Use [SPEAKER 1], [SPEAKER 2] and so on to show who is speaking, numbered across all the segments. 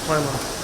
[SPEAKER 1] Why not?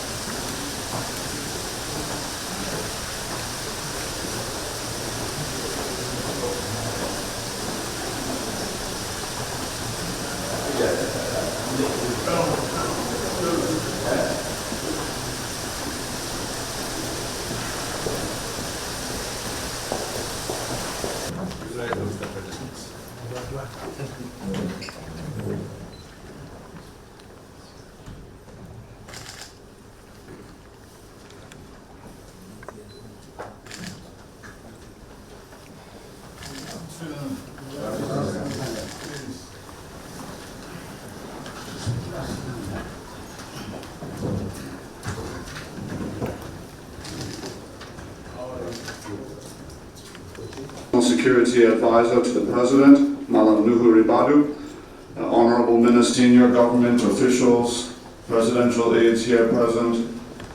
[SPEAKER 2] Security Advisor to the President, Malam Nuhu Ribadu, Honorable Minister, senior government officials, presidential aides here present,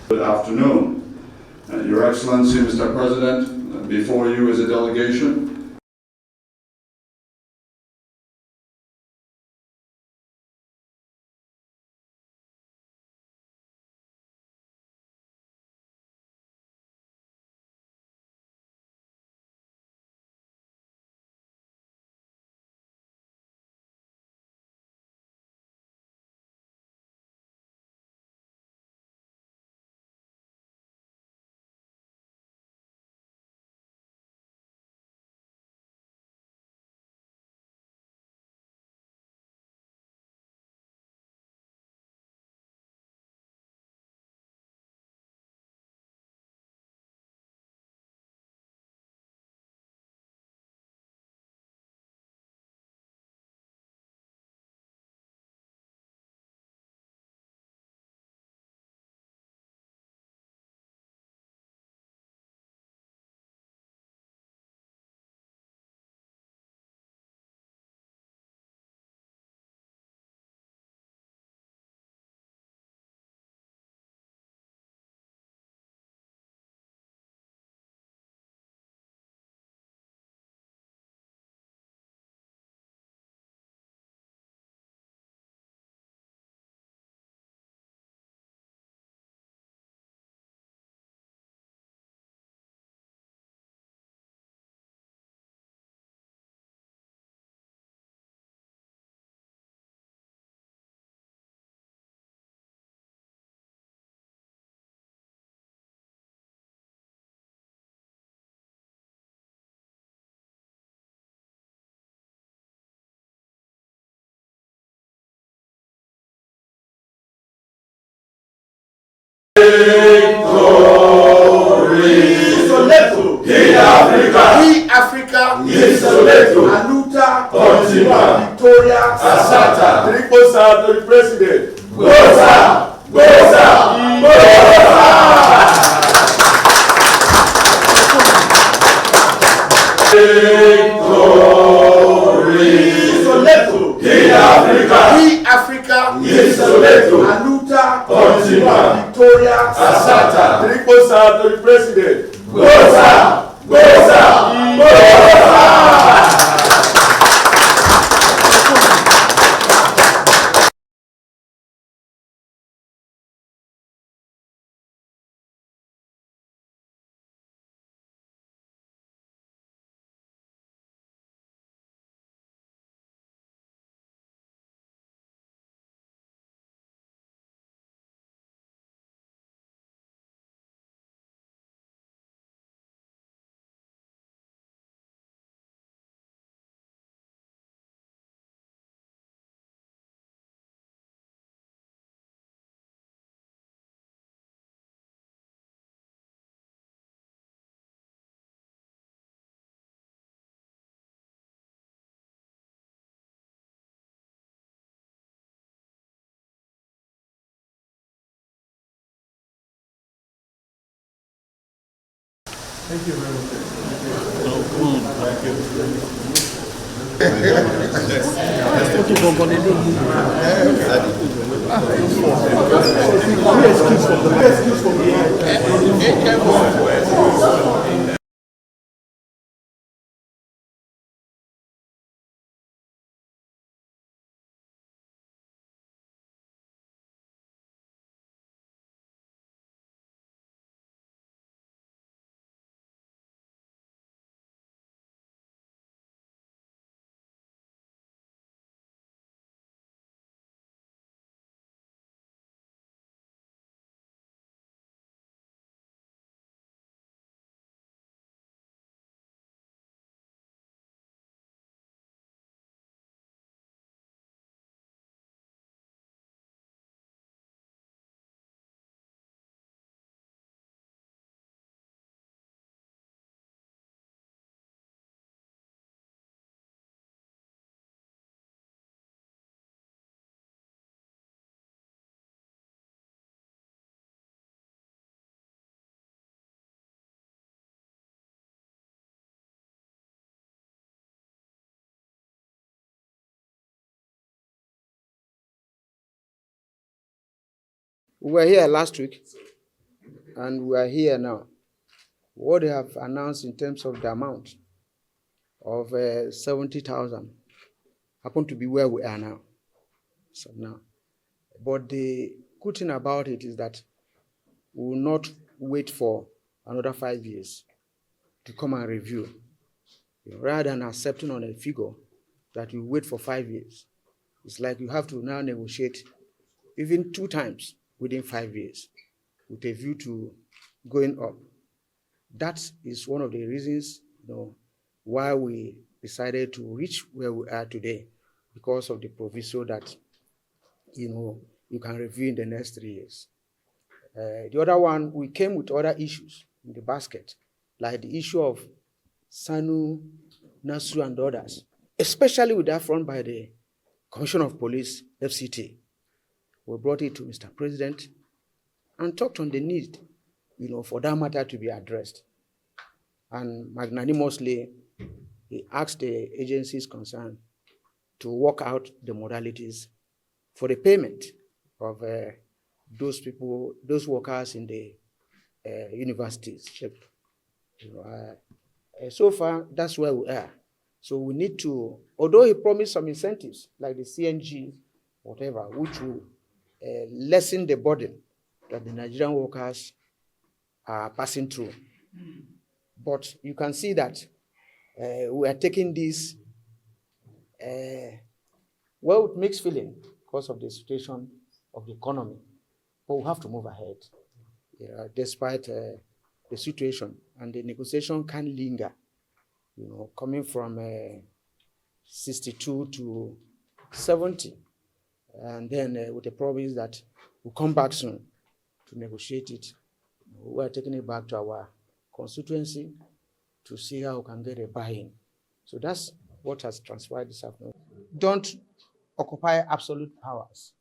[SPEAKER 2] good afternoon. Your Excellency, Mr. President, before you is a delegation.
[SPEAKER 3] Africa, Aluta, Victoria, Asata, Triposa to the President. Goza! Goza! Goza! Africa, Aluta, Victoria, Asata, Triposa to the President. Goza! Goza! Goza!
[SPEAKER 1] Thank you very much. Thank you. We were here last week, and we are here now. What they have announced in terms of the amount of 70,000 happen to be where we are now. So now, but the good thing about it is that we will not wait for another 5 years to come and review. Rather than accepting on a figure that you wait for 5 years, it's like you have to now negotiate even 2 times within 5 years with a view to going up. That is one of the reasons, why we decided to reach where we are today, because of the proviso that, you can review in the next 3 years. The other one, we came with other issues in the basket, like the issue of SSANU, NASU, and others, especially with that front by the Commission of Police, FCT. We brought it to Mr. President and talked on the need, for that matter to be addressed. And magnanimously, he asked the agencies concerned to work out the modalities for the payment of those people, those workers in the universities. So far, that's where we are. So we need to, although he promised some incentives, like the CNG, whatever, which will lessen the burden that the Nigerian workers are passing through. But you can see that we are taking this with mixed feeling because of the situation of the economy. But we have to move ahead, despite the situation. And the negotiation can linger, coming from 62 to 70. And then with the promise that we'll come back soon to negotiate it. We're taking it back to our constituency to see how we can get a buy-in. So that's what has transpired this afternoon. Don't occupy absolute powers.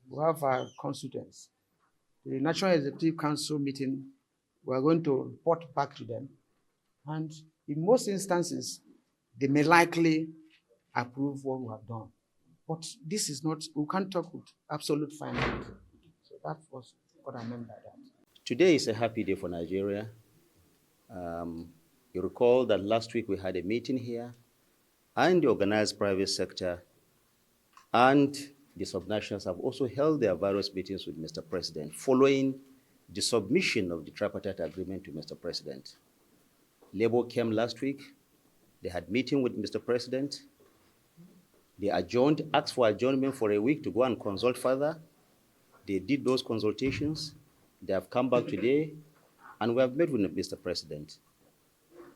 [SPEAKER 1] We have our constituents. The National Executive Council meeting, we are going to report back to them. And in most instances, they may likely approve what we have done. But this is not, we can't talk with absolute finality. So that was what I meant by that.
[SPEAKER 4] Today is a happy day for Nigeria. You recall that last week we had a meeting here, and the organized private sector and the subnationals have also held their various meetings with Mr. President following the submission of the tripartite agreement to Mr. President. Labour came last week. They had meeting with Mr. President. They adjourned, asked for adjournment for a week to go and consult further. They did those consultations. They have come back today, and we have met with Mr. President.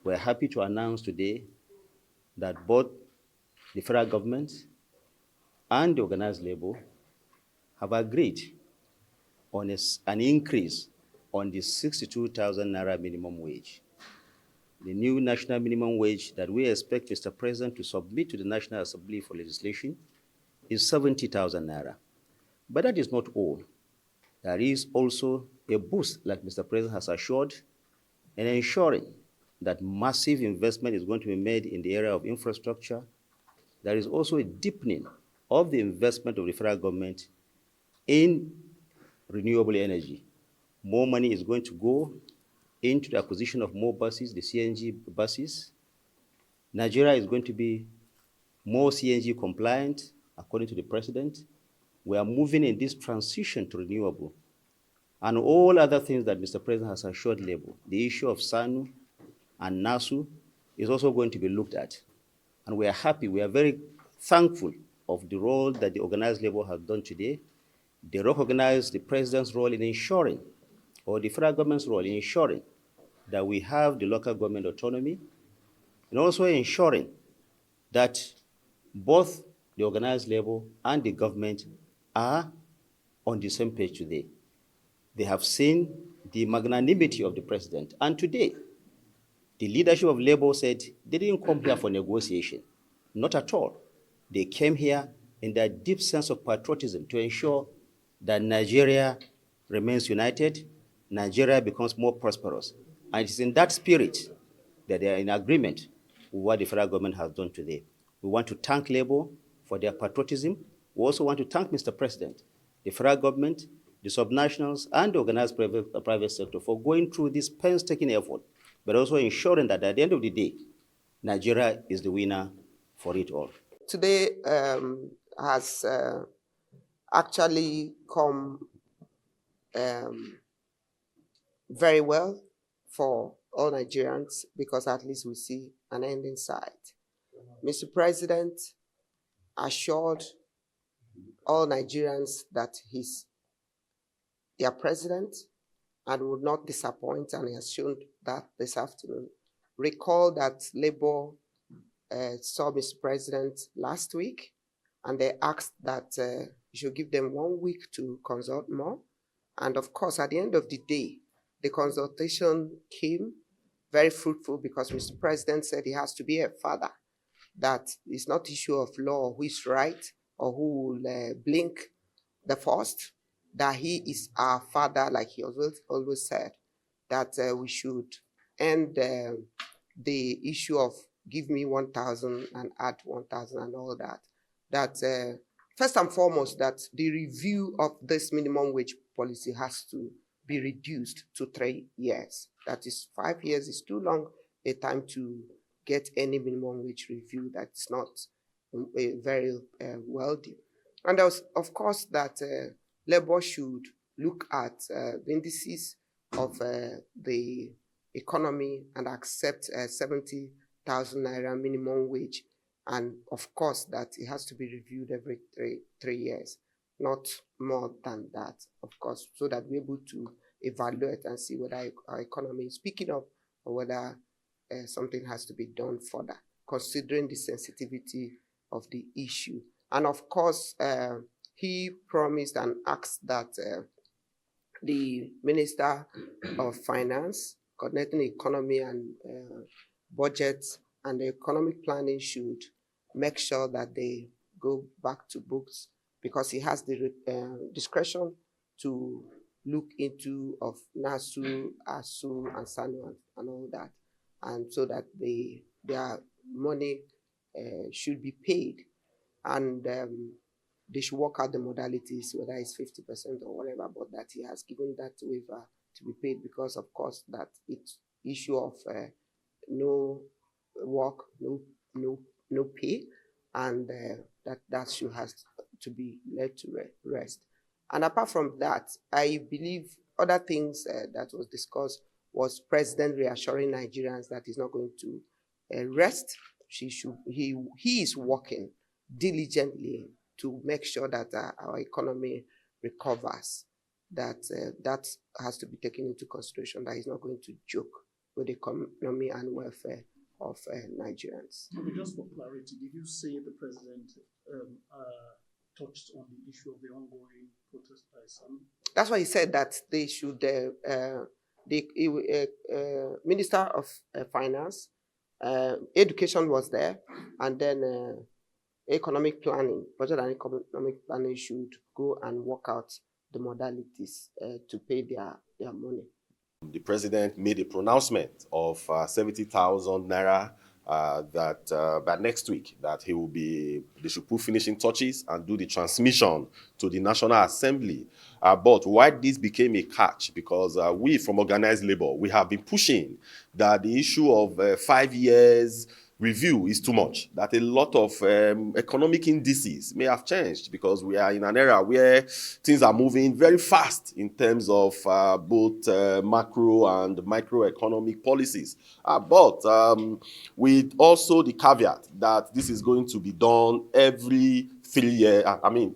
[SPEAKER 4] We're happy to announce today that both the federal government and the organized labor have agreed on an increase on the 62,000 naira minimum wage. The new national minimum wage that we expect Mr. President to submit to the National Assembly for legislation is 70,000 naira. But that is not all. There is also a boost, like Mr. President has assured, in ensuring that massive investment is going to be made in the area of infrastructure. There is also a deepening of the investment of the federal government in renewable energy. More money is going to go into the acquisition of more buses, the CNG buses. Nigeria is going to be more CNG compliant, according to the president. We are moving in this transition to renewable. And all other things that Mr. President has assured Labour, the issue of SSANU and NASU is also going to be looked at. And we are happy, we are very thankful of the role that the organized labor has done today. They recognize the president's role in ensuring, or the federal government's role in ensuring, that we have the local government autonomy, and also ensuring that both the organized labor and the government are on the same page today. They have seen the magnanimity of the president. And today, the leadership of Labour said they didn't come here for negotiation. Not at all. They came here in their deep sense of patriotism to ensure that Nigeria remains united, Nigeria becomes more prosperous. And it is in that spirit that they are in agreement with what the federal government has done today. We want to thank Labour for their patriotism. We also want to thank Mr. President, the federal government, the subnationals, and the organized private sector for going through this painstaking effort, but also ensuring that at the end of the day, Nigeria is the winner for it all.
[SPEAKER 5] Today has actually come very well for all Nigerians because at least we see an end in sight. Mr. President assured all Nigerians that he's their president and would not disappoint, and he has shown that this afternoon. Recall that Labour saw Mr. President last week, and they asked that you should give them 1 week to consult more. And of course, at the end of the day, the consultation came very fruitful because Mr. President said he has to be a father, that it's not issue of law who is right or who will blink the first, that he is our father, like he always said, that we should end the issue of give me 1,000 and add 1,000 and all that. That first and foremost, that the review of this minimum wage policy has to be reduced to 3 years. That is, 5 years is too long a time to get any minimum wage review. That's not very wealthy. And there was, of course, that Labour should look at the indices of the economy and accept 70,000 naira minimum wage. And of course, that it has to be reviewed every three years, not more than that, of course, so that we're able to evaluate and see whether our economy is picking up or whether something has to be done further, considering the sensitivity of the issue. And of course, he promised and asked that the Minister of Finance, coordinating economy and budget and the economic planning should make sure that they go back to books, because he has the discretion to look into of NASU, ASU, and SSANU and all that, and so that their money should be paid, and they should work out the modalities, whether it's 50% or whatever, but that he has given that waiver to be paid because, of course, that it's issue of no work, no pay, and that should has to be led to rest. And apart from that, I believe other things that was discussed was President reassuring Nigerians that he's not going to rest. He is working diligently to make sure that our economy recovers. That has to be taken into consideration, that he's not going to joke with the economy and welfare of Nigerians.
[SPEAKER 6] Okay, just for clarity, did you say the president touched on the issue of the ongoing protest by SSANU?
[SPEAKER 5] That's why he said that they should, the Minister of Finance, Education was there, and then economic planning, budget and economic planning should go and work out the modalities to pay their money.
[SPEAKER 3] The president made a pronouncement of 70,000 naira that by next week that they should put finishing touches and do the transmission to the National Assembly. But why this became a catch, because we from Organized Labour, we have been pushing that the issue of 5 years review is too much, that a lot of economic indices may have changed, because we are in an era where things are moving very fast in terms of both macro and microeconomic policies. But with also the caveat that this is going to be done every 3 years.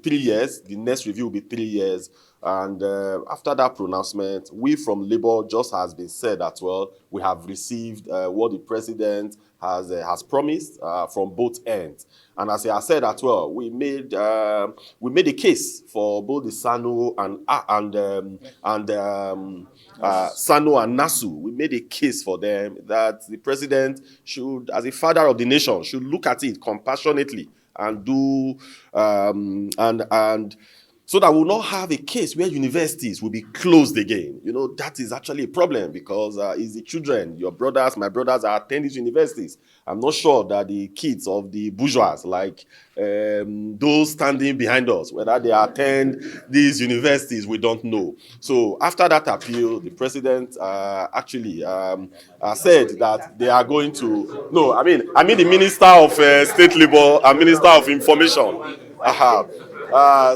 [SPEAKER 3] 3 years, the next review will be 3 years. And after that pronouncement, we from Labour, just has been said that, well, we have received what the president has promised from both ends. And as I said as well, we made a case for both the SSANU and SSANU and NASU. We made a case for them that the president should, as a father of the nation, should look at it compassionately and do so that we'll not have a case where universities will be closed again. You know, that is actually a problem because it's the children, your brothers, my brothers are attending these universities. I'm not sure that the kids of the bourgeois, like those standing behind us, whether they attend these universities, we don't know. So after that appeal, the president actually said that they are going to, no, I mean the Minister of State Labor and Minister of Information.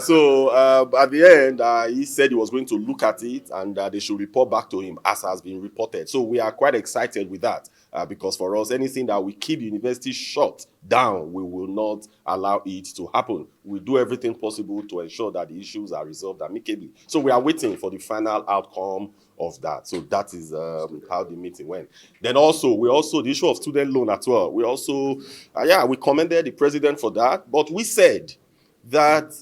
[SPEAKER 3] So at the end, he said he was going to look at it and they should report back to him as has been reported. So we are quite excited with that because for us, anything that we keep the university shut down, we will not allow it to happen. We do everything possible to ensure that the issues are resolved amicably. So we are waiting for the final outcome of that. So that is how the meeting went. Then also, the issue of student loan as well. We also, we commended the president for that, but we said that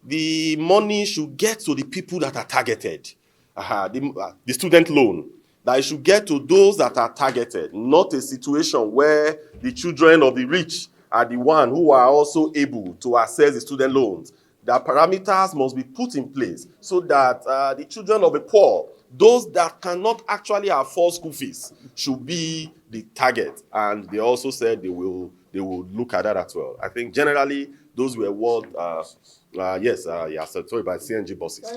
[SPEAKER 3] the money should get to the people that are targeted. The student loan, that it should get to those that are targeted, not a situation where the children of the rich are the one who are also able to access the student loans. The parameters must be put in place so that the children of the poor, those that cannot actually afford school fees, should be the target. And they also said they will look at that as well. I think generally those were what, sorry, by CNG buses.